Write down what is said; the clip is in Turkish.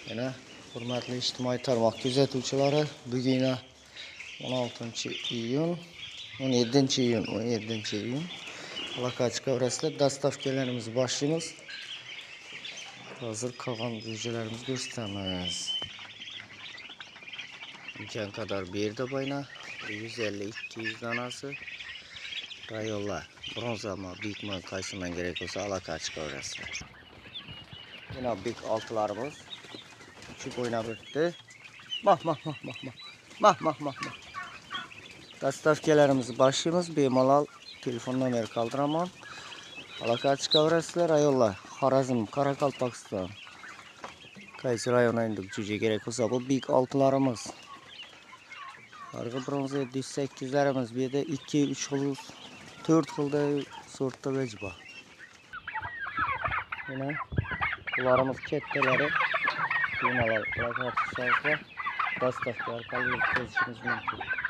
Yine hurmatli ijtimoiy tarmoq kuzatuvchilari, bugun 16-iyun, 17-iyun Alakachka orasida dastavkalarimizni boshlaymiz. Hozir qolgan rejalarimizni ko'rsatamiz. İmkon kadar berdi boyna 150-200 danası. Rayonlar bronzama büyükman qaysiman gerek olsa Alakachka orasida. Yine büyük altılarımız uçup oynab o'tdi. Mah. Dastavkalarimizni boshlaymiz. Bemalol telefon nomeri qoldiraman. Alakachka orasida rayonlar Xorazm, Qoraqalpog'iston. Qaysi rayonga endi jo'ja gerek olsa bu büyük altılarımız. Arka bronza 708'lerimiz bir de 2-3 xil 4 xilda sortda vecba. Yine bularımız ketteleri yine alakachka dastavka orqali yetkazishimiz mumkin.